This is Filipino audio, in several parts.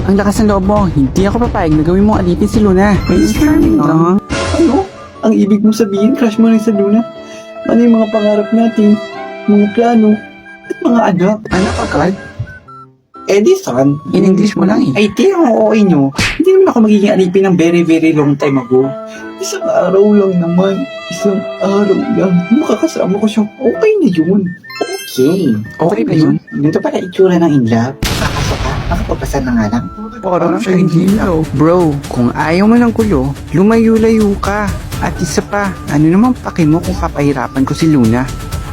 Ang lakas ng loob mo. Hindi ako papayag na gawin mong alipin si Luna. Prince Charming lang. Ano? Ang ibig mo sabihin, crush mo rin sa Luna? Ano yung mga pangarap natin, mga plano, at mga anak? Anak agad? Edison, In English mo lang eh. ay di ang okay nyo. Hindi naman ako magiging alipin ng very very long time ago. Isang araw lang naman. Isang araw lang. Makakasama ko siya. Okay na yun. Okay. Okay ba yun? Dito pala itsura ng in love. Kakasok ka. Nakapagpasa na nga lang. Parang siya hindi daw. Bro, kung ayaw mo ng gulo, lumayo-layo ka. At isa pa, ano naman paki mo kung papahirapan ko si Luna?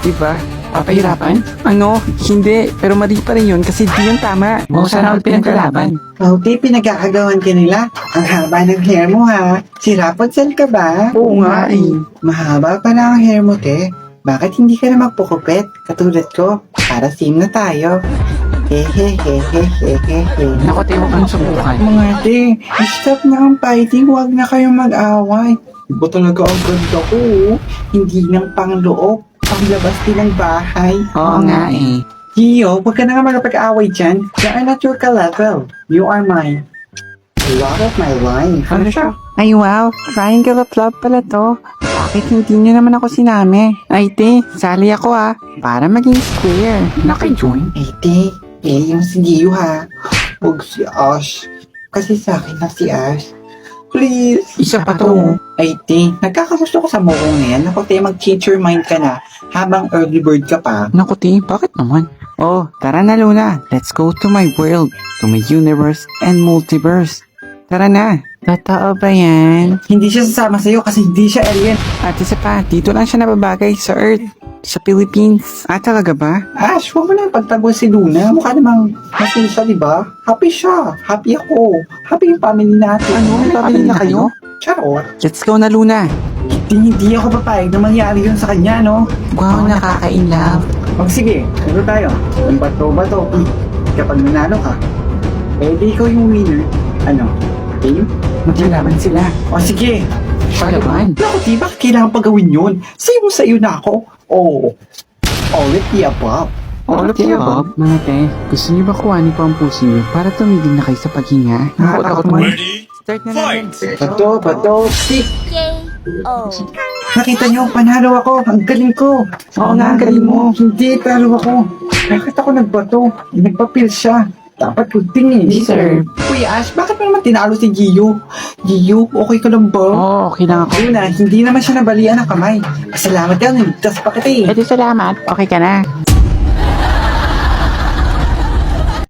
Diba? Papahirapan? Ano? Hindi. Pero mali pa rin yun kasi di yung tama. O sana ako pinagkalaban. Okay, pinagkakagawan ka nila. Ang haba ng hair mo ha. Si Rapunzel ka ba? Oo nga eh. Mahaba pala ang hair mo, te. Bakit hindi ka na magpukupit? Katulad ko. Para same na tayo. Hehehehehehe. Naku, tayo kang subukan. Mga te, stop na ang fighting. Huwag na kayong mag-away. Iba talaga ang ganda ko. Hindi ng pangloob. Panglabas din ng bahay. Oo nga eh. Gio, huwag ka na nga magpag-away dyan. You are not your ka-level. You are mine. Love of my life. Ano siya? Ay wow, triangle of love pala to. Bakit hindi nyo naman ako sinami? Ay te, sali ako para maging square. Naka-join? Yung si Gio ha. Huwag si Ash. Kasi sa akin na si Ash. Please. Isa pa to. Ay, nagkakagusto ko sa mukong na yan. Naku, te, mag-change your mind ka na habang early bird ka pa. Naku, te, bakit naman? Oh, tara na Luna. Let's go to my world, to my universe and multiverse. Tara na. Totoo ba yan? Hindi siya sasama sa'yo kasi hindi siya alien. At isa pa, dito lang siya nababagay sa Earth, sa Philippines. Talaga ba? Ash, huwag mo na pagtago si Luna. Mukha namang happy siya, di ba? Happy siya. Happy ako. Happy yung family natin. Ano? May family na kayo? Charot. Let's go na Luna. Hindi ako papayag na mangyari yun sa kanya, no? Wow, nakaka-inlove. Sige, ano tayo? Ang bato-bato. Kapag nanalo ka, di ikaw yung winner. Ano? Game? Maglalaban sila. O sige. Palaban? Naku, di ba kailangan pa gawin yun? Sa'yo na ako. Oh. All of the above. All of the above? Mga te, gusto niyo ba kuhanin ko ang puso niyo para tumigil na kayo sa paghinga? Nakakatakot mo. Start na natin. Bato, stick. K.O. Nakita niyo, panalo ako. Ang galing ko. Oo nga, ang galing mo. Hindi, talo ako. Bakit ako nagbato? Nagpapil siya. Dapat kunting eh. Deserve. Uy, Ash, bakit mo naman tinalo si Gio? Gio, okay ka lang ba? Oo, okay lang ako. Ayun na, hindi naman siya nabalian ng kamay. Salamat yan, nagtas pa kita eh. Salamat. Okay ka na.